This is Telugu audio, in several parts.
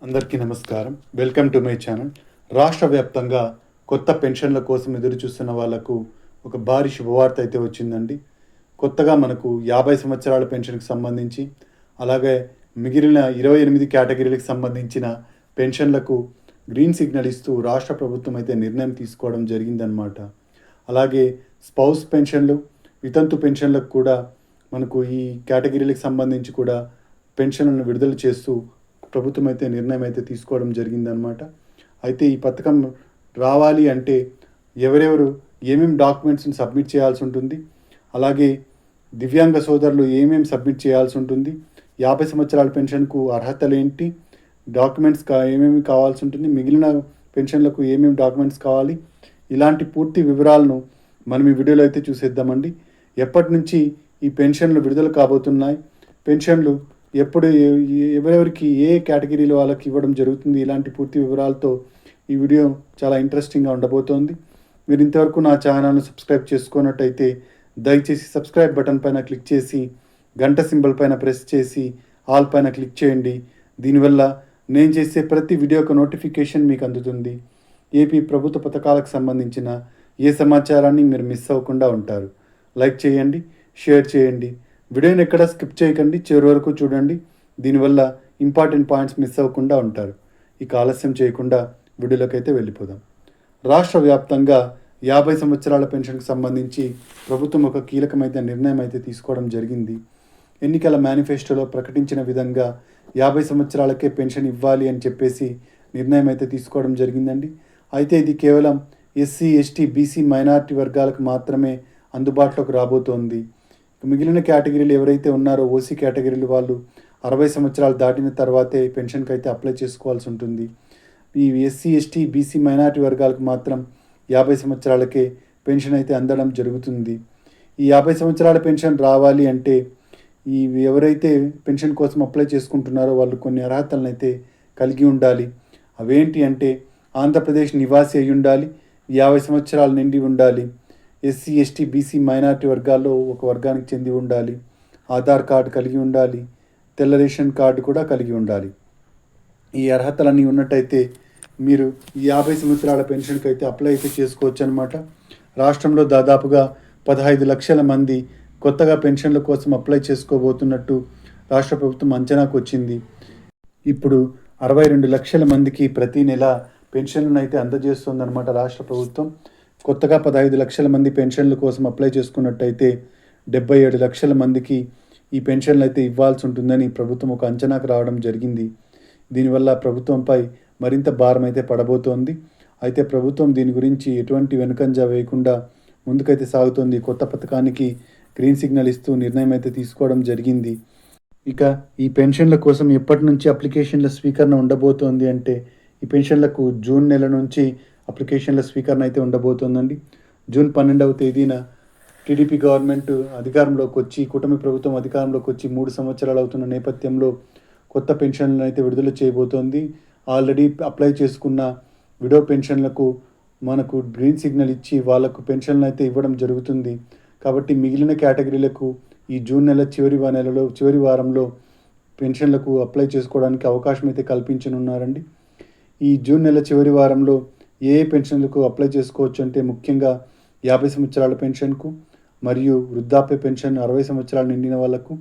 అందరికీ నమస్కారం. Welcome to my channel. రాష్ట్ర వ్యాప్తంగా కొత్త పెన్షన్ల కోసం ఎదురు చూస్తున్న వాళ్లకు ఒక భారీ శుభవార్త అయితే వచ్చిందండి. కొత్తగా మనకు 50 సంవత్సరాల పెన్షన్కి సంబంధించి, అలాగే మిగిలిన 28 కేటగిరీలకు సంబంధించిన పెన్షన్లకు గ్రీన్ సిగ్నల్ ఇస్తూ రాష్ట్ర ప్రభుత్వం అయితే నిర్ణయం తీసుకోవడం జరిగిందనమాట. అలాగే స్పౌస్ పెన్షన్లు, వితంతు పెన్షన్లకు కూడా మనకు ఈ కేటగిరీలకు సంబంధించి కూడా పెన్షన్లను విడుదల చేస్తూ ప్రభుత్వం అయితే నిర్ణయం అయితే తీసుకోవడం జరిగిందనమాట. అయితే ఈ పథకం రావాలి అంటే ఎవరెవరు ఏమేమి డాక్యుమెంట్స్ని సబ్మిట్ చేయాల్సి ఉంటుంది, అలాగే దివ్యాంగ సోదరులు ఏమేమి సబ్మిట్ చేయాల్సి ఉంటుంది, 50 సంవత్సరాల పెన్షన్కు అర్హతలు ఏంటి, డాక్యుమెంట్స్ ఏమేమి కావాల్సి ఉంటుంది, మిగిలిన పెన్షన్లకు ఏమేమి డాక్యుమెంట్స్ కావాలి, ఇలాంటి పూర్తి వివరాలను మనం ఈ వీడియోలో అయితే చూసేద్దామండి. ఎప్పటి నుంచి ఈ పెన్షన్లు విడుదల కాబోతున్నాయి, పెన్షన్లు ఎప్పుడు ఎవరెవరికి ఏ కేటగిరీలో వాళ్ళకి ఇవ్వడం జరుగుతుంది, ఇలాంటి పూర్తి వివరాలతో ఈ వీడియో చాలా ఇంట్రెస్టింగ్గా ఉండబోతోంది. మీరు ఇంతవరకు నా ఛానల్ను సబ్స్క్రైబ్ చేసుకున్నట్టయితే దయచేసి సబ్స్క్రైబ్ బటన్ పైన క్లిక్ చేసి గంట సింబల్ పైన ప్రెస్ చేసి ఆల్ పైన క్లిక్ చేయండి. దీనివల్ల నేను చేసే ప్రతి వీడియోకి నోటిఫికేషన్ మీకు అందుతుంది. ఏపీ ప్రభుత్వ పథకాలకు సంబంధించిన ఏ సమాచారాన్ని మీరు మిస్ అవ్వకుండా ఉంటారు. లైక్ చేయండి, షేర్ చేయండి, వీడియోని ఎక్కడ స్కిప్ చేయకండి, చివరి వరకు చూడండి. దీనివల్ల ఇంపార్టెంట్ పాయింట్స్ మిస్ అవ్వకుండా ఉంటారు. ఇక ఆలస్యం చేయకుండా వీడియోలోకి అయితే వెళ్ళిపోదాం. రాష్ట్ర వ్యాప్తంగా 50 సంవత్సరాల పెన్షన్కి సంబంధించి ప్రభుత్వం ఒక కీలకమైన నిర్ణయం అయితే తీసుకోవడం జరిగింది. ఎన్నికల మేనిఫెస్టోలో ప్రకటించిన విధంగా 50 సంవత్సరాలకే పెన్షన్ ఇవ్వాలి అని చెప్పేసి నిర్ణయం అయితే తీసుకోవడం జరిగిందండి. అయితే ఇది కేవలం ఎస్సీ, ఎస్టీ, బీసీ, మైనారిటీ వర్గాలకు మాత్రమే అందుబాటులోకి రాబోతోంది. మిగిలిన కేటగిరీలు ఎవరైతే ఉన్నారో ఓసీ కేటగిరీలు వాళ్ళు 60 సంవత్సరాలు దాటిన తర్వాతే పెన్షన్కి అయితే అప్లై చేసుకోవాల్సి ఉంటుంది. ఈ ఎస్సీ, ఎస్టీ, బీసీ, మైనారిటీ వర్గాలకు మాత్రం 50 సంవత్సరాలకే పెన్షన్ అయితే అందడం జరుగుతుంది. ఈ 50 సంవత్సరాల పెన్షన్ రావాలి అంటే ఈ ఎవరైతే పెన్షన్ కోసం అప్లై చేసుకుంటున్నారో వాళ్ళు కొన్ని అర్హతలను అయితే కలిగి ఉండాలి. అవేంటి అంటే ఆంధ్రప్రదేశ్ నివాసి అయి ఉండాలి, 50 సంవత్సరాలు నిండి ఉండాలి, ఎస్సీ, ఎస్టీ, బీసీ, మైనారిటీ వర్గాల్లో ఒక వర్గానికి చెంది ఉండాలి, ఆధార్ కార్డు కలిగి ఉండాలి, తెల్ల రేషన్ కార్డు కూడా కలిగి ఉండాలి. ఈ అర్హతలన్నీ ఉన్నట్టయితే మీరు ఈ 50 సంవత్సరాల పెన్షన్కి అయితే అప్లై అయితే చేసుకోవచ్చు అనమాట. రాష్ట్రంలో దాదాపుగా 15 లక్షల మంది కొత్తగా పెన్షన్ల కోసం అప్లై చేసుకోబోతున్నట్టు రాష్ట్ర ప్రభుత్వం అంచనాకు వచ్చింది. ఇప్పుడు 62 లక్షల మందికి ప్రతి నెల పెన్షన్లను అయితే అందజేస్తుందన్నమాట రాష్ట్ర ప్రభుత్వం. కొత్తగా 15 లక్షల మంది పెన్షన్ల కోసం అప్లై చేసుకున్నట్టయితే 77 లక్షల మందికి ఈ పెన్షన్లు అయితే ఇవ్వాల్సి ఉంటుందని ప్రభుత్వం ఒక అంచనాకు రావడం జరిగింది. దీనివల్ల ప్రభుత్వంపై మరింత భారం అయితే పడబోతోంది. అయితే ప్రభుత్వం దీని గురించి ఎటువంటి వెనుకంజ వేయకుండా ముందుకైతే సాగుతోంది. కొత్త పథకానికి గ్రీన్ సిగ్నల్ ఇస్తూ నిర్ణయం అయితే తీసుకోవడం జరిగింది. ఇక ఈ పెన్షన్ల కోసం ఎప్పటి నుంచి అప్లికేషన్ల స్వీకరణ ఉండబోతోంది అంటే ఈ పెన్షన్లకు జూన్ నెల నుంచి అప్లికేషన్ల స్వీకరణ అయితే ఉండబోతోందండి. జూన్ 12వ తేదీన టీడీపీ గవర్నమెంట్ అధికారంలోకి వచ్చి, కూటమి ప్రభుత్వం అధికారంలోకి వచ్చి 3 సంవత్సరాలు అవుతున్న నేపథ్యంలో కొత్త పెన్షన్లను అయితే విడుదల చేయబోతోంది. ఆల్రెడీ అప్లై చేసుకున్న విడో పెన్షన్లకు మనకు గ్రీన్ సిగ్నల్ ఇచ్చి వాళ్ళకు పెన్షన్లు అయితే ఇవ్వడం జరుగుతుంది. కాబట్టి మిగిలిన కేటగిరీలకు ఈ జూన్ నెల చివరి వారంలో పెన్షన్లకు అప్లై చేసుకోవడానికి అవకాశం అయితే కల్పించనున్నారండి. ఈ జూన్ నెల చివరి వారంలో ఏ పెన్షన్లకు అప్లై చేసుకోవచ్చు అంటే ముఖ్యంగా 50 సంవత్సరాల పెన్షన్కు, మరియు వృద్ధాప్య పెన్షన్ 60 సంవత్సరాలు నిండిన వాళ్లకు,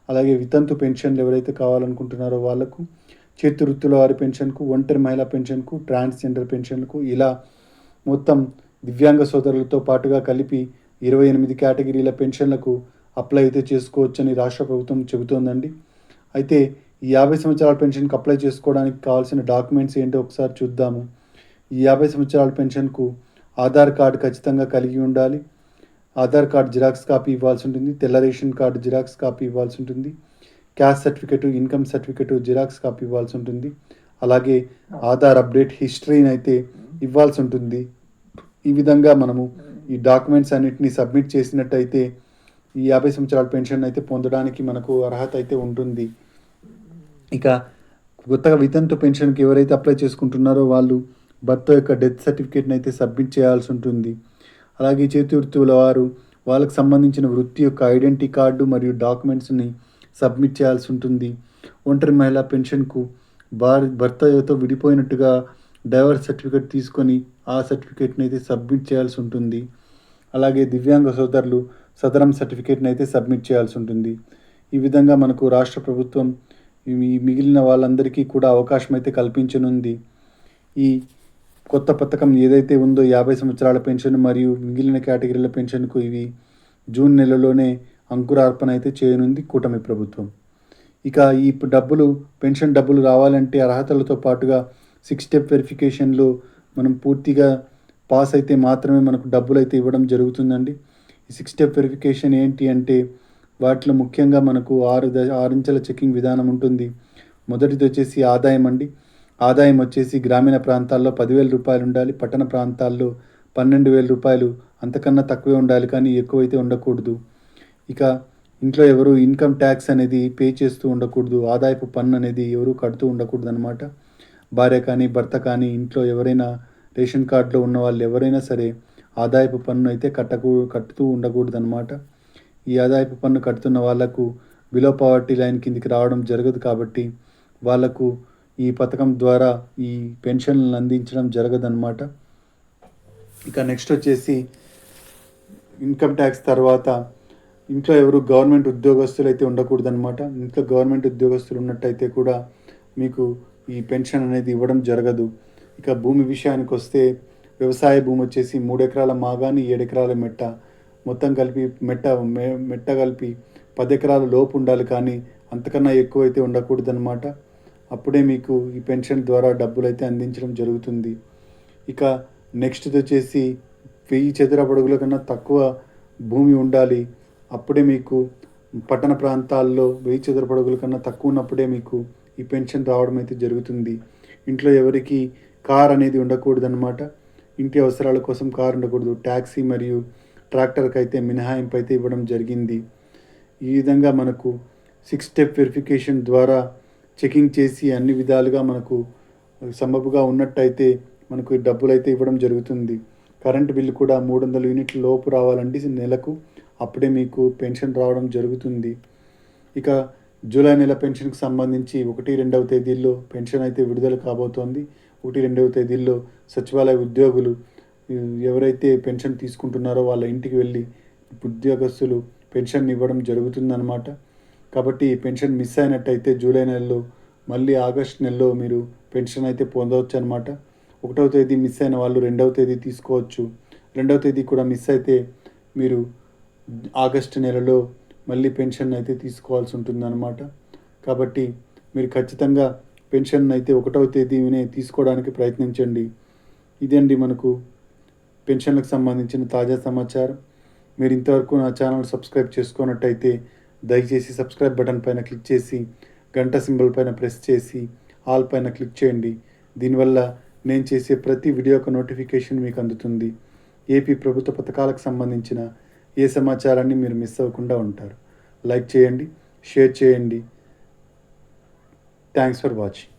అలాగే వితంతు పెన్షన్లు ఎవరైతే కావాలనుకుంటున్నారో వాళ్లకు, చేతి వృత్తుల వారి పెన్షన్కు, ఒంటరి మహిళా పెన్షన్కు, ట్రాన్స్జెండర్ పెన్షన్లకు, ఇలా మొత్తం దివ్యాంగ సోదరులతో పాటుగా కలిపి 28 కేటగిరీల పెన్షన్లకు అప్లై అయితే చేసుకోవచ్చని రాష్ట్ర ప్రభుత్వం చెబుతోందండి. అయితే ఈ 50 సంవత్సరాల పెన్షన్కి అప్లై చేసుకోవడానికి కావాల్సిన డాక్యుమెంట్స్ ఏంటో ఒకసారి చూద్దాము. ఈ 50 సంవత్సరాల పెన్షన్కు ఆధార్ కార్డు ఖచ్చితంగా కలిగి ఉండాలి. ఆధార్ కార్డు జిరాక్స్ కాపీ ఇవ్వాల్సి ఉంటుంది, తెల్ల రేషన్ కార్డు జిరాక్స్ కాపీ ఇవ్వాల్సి ఉంటుంది, caste certificate, income certificate xerox copy ఇవ్వాల్సి ఉంటుంది, అలాగే ఆధార్ అప్డేట్ హిస్టరీని అయితే ఇవ్వాల్సి ఉంటుంది. ఈ విధంగా మనము ఈ డాక్యుమెంట్స్ అన్నిటిని సబ్మిట్ చేసినట్టయితే ఈ 50 సంవత్సరాల పెన్షన్ అయితే పొందడానికి మనకు అర్హత అయితే ఉంటుంది. ఇక కొత్తగా వితంతు పెన్షన్కి ఎవరైతే అప్లై చేసుకుంటున్నారో వాళ్ళు భర్త యొక్క డెత్ సర్టిఫికేట్ని అయితే సబ్మిట్ చేయాల్సి ఉంటుంది. అలాగే చేతి వృత్తుల వారు వాళ్ళకి సంబంధించిన వృత్తి యొక్క ఐడెంటిటీ కార్డు మరియు డాక్యుమెంట్స్ని సబ్మిట్ చేయాల్సి ఉంటుంది. ఒంటరి మహిళా పెన్షన్కు భర్తతో విడిపోయినట్టుగా డైవర్స్ సర్టిఫికేట్ తీసుకొని ఆ సర్టిఫికేట్ని అయితే సబ్మిట్ చేయాల్సి ఉంటుంది. అలాగే దివ్యాంగ సోదరులు సదరం సర్టిఫికేట్ని అయితే సబ్మిట్ చేయాల్సి ఉంటుంది. ఈ విధంగా మనకు రాష్ట్ర ప్రభుత్వం ఈ మిగిలిన వాళ్ళందరికీ కూడా అవకాశం అయితే కల్పించనుంది. ఈ కొత్త పథకం ఏదైతే ఉందో 50 సంవత్సరాల పెన్షన్ మరియు మిగిలిన కేటగిరీల పెన్షన్కు ఇవి జూన్ నెలలోనే అంకురార్పణ అయితే చేయనుంది కూటమి ప్రభుత్వం. ఇక ఈ పెన్షన్ డబ్బులు రావాలంటే అర్హతలతో పాటుగా 6 స్టెప్ వెరిఫికేషన్లో మనం పూర్తిగా పాస్ అయితే మాత్రమే మనకు డబ్బులు అయితే ఇవ్వడం జరుగుతుందండి. ఈ 6 స్టెప్ వెరిఫికేషన్ ఏంటి అంటే వాటిలో ముఖ్యంగా మనకు 6 అంచెల చెకింగ్ విధానం ఉంటుంది. మొదటిది వచ్చేసి ఆదాయం అండి. ఆదాయం వచ్చేసి గ్రామీణ ప్రాంతాల్లో 10,000 రూపాయలు ఉండాలి. పట్టణ ప్రాంతాల్లో 12,000 రూపాయలు, అంతకన్నా తక్కువే ఉండాలి, కానీ ఎక్కువైతే ఉండకూడదు. ఇక ఇంట్లో ఎవరు ఇన్కమ్ ట్యాక్స్ అనేది పే చేస్తూ ఉండకూడదు. ఆదాయపు పన్ను అనేది ఎవరు కడుతూ ఉండకూడదు అనమాట. భార్య కానీ భర్త కానీ ఇంట్లో ఎవరైనా రేషన్ కార్డులో ఉన్న వాళ్ళు ఎవరైనా సరే ఆదాయపు పన్ను అయితే కట్టుతూ ఉండకూడదు అనమాట. ఈ ఆదాయపు పన్ను కడుతున్న వాళ్లకు బిలో పవర్టీ లైన్ కిందికి రావడం జరగదు. కాబట్టి వాళ్లకు ఈ పథకం ద్వారా ఈ పెన్షన్లను అందించడం జరగదన్నమాట. ఇక నెక్స్ట్ వచ్చేసి ఇన్కమ్ ట్యాక్స్ తర్వాత ఇంట్లో ఎవరు గవర్నమెంట్ ఉద్యోగస్తులు అయితే ఉండకూడదన్నమాట. ఇంట్లో గవర్నమెంట్ ఉద్యోగస్తులు ఉన్నట్టయితే కూడా మీకు ఈ పెన్షన్ అనేది ఇవ్వడం జరగదు. ఇక భూమి విషయానికి వస్తే వ్యవసాయ భూమి వచ్చేసి 3 ఎకరాల మాగాని 7 ఎకరాల మెట్ట మొత్తం కలిపి మెట్ట కలిపి 10 ఎకరాల లోపు ఉండాలి, కానీ అంతకన్నా ఎక్కువ అయితే ఉండకూడదన్నమాట. అప్పుడే మీకు ఈ పెన్షన్ ద్వారా డబ్బులు అయితే అందించడం జరుగుతుంది. ఇక నెక్స్ట్ది వచ్చేసి 1000 చదరపు అడుగుల కన్నా తక్కువ భూమి ఉండాలి. అప్పుడే మీకు పట్టణ ప్రాంతాల్లో 1000 చదరపు అడుగుల కన్నా తక్కువ ఉన్నప్పుడే మీకు ఈ పెన్షన్ రావడం అయితే జరుగుతుంది. ఇంట్లో ఎవరికి కార్ అనేది ఉండకూడదన్నమాట. ఇంటి అవసరాల కోసం కారు ఉండకూడదు. ట్యాక్సీ మరియు ట్రాక్టర్కి అయితే మినహాయింపు అయితే ఇవ్వడం జరిగింది. ఈ విధంగా మనకు 6 స్టెప్ వెరిఫికేషన్ ద్వారా చెకింగ్ చేసి అన్ని విధాలుగా మనకు సబబుగా ఉన్నట్టయితే మనకు డబ్బులు అయితే ఇవ్వడం జరుగుతుంది. కరెంటు బిల్లు కూడా 300 యూనిట్ల లోపు రావాలండి నెలకు. అప్పుడే మీకు పెన్షన్ రావడం జరుగుతుంది. ఇక జూలై నెల పెన్షన్కి సంబంధించి 1-2వ తేదీల్లో పెన్షన్ అయితే విడుదల కాబోతోంది. 1-2వ తేదీల్లో సచివాలయ ఉద్యోగులు ఎవరైతే పెన్షన్ తీసుకుంటున్నారో వాళ్ళ ఇంటికి వెళ్ళి ఉద్యోగస్తులు పెన్షన్ ఇవ్వడం జరుగుతుందన్నమాట. కాబట్టి పెన్షన్ మిస్ అయినట్టయితే జూలై నెలలో మళ్ళీ ఆగస్ట్ నెలలో మీరు పెన్షన్ అయితే పొందవచ్చు అనమాట. 1వ తేదీ మిస్ అయిన వాళ్ళు 2వ తేదీ తీసుకోవచ్చు. 2వ తేదీ కూడా మిస్ అయితే మీరు ఆగస్టు నెలలో మళ్ళీ పెన్షన్ అయితే తీసుకోవాల్సి ఉంటుందన్నమాట. కాబట్టి మీరు ఖచ్చితంగా పెన్షన్ అయితే 1వ తేదీనే తీసుకోవడానికి ప్రయత్నించండి. ఇదండి మనకు పెన్షన్లకు సంబంధించిన తాజా సమాచారం. మీరు ఇంతవరకు నా ఛానల్ సబ్స్క్రైబ్ చేసుకున్నట్టయితే దయచేసి సబ్స్క్రైబ్ బటన్ పైన క్లిక్ చేసి గంట సింబల్ పైన ప్రెస్ చేసి ఆల్ పైన క్లిక్ చేయండి. దీనివల్ల నేను చేసే ప్రతి వీడియో యొక్క నోటిఫికేషన్ మీకు అందుతుంది. ఏపీ ప్రభుత్వ పథకాలకు సంబంధించిన ఏ సమాచారాన్ని మీరు మిస్ అవ్వకుండా ఉంటారు. లైక్ చేయండి, షేర్ చేయండి. Thanks for watching.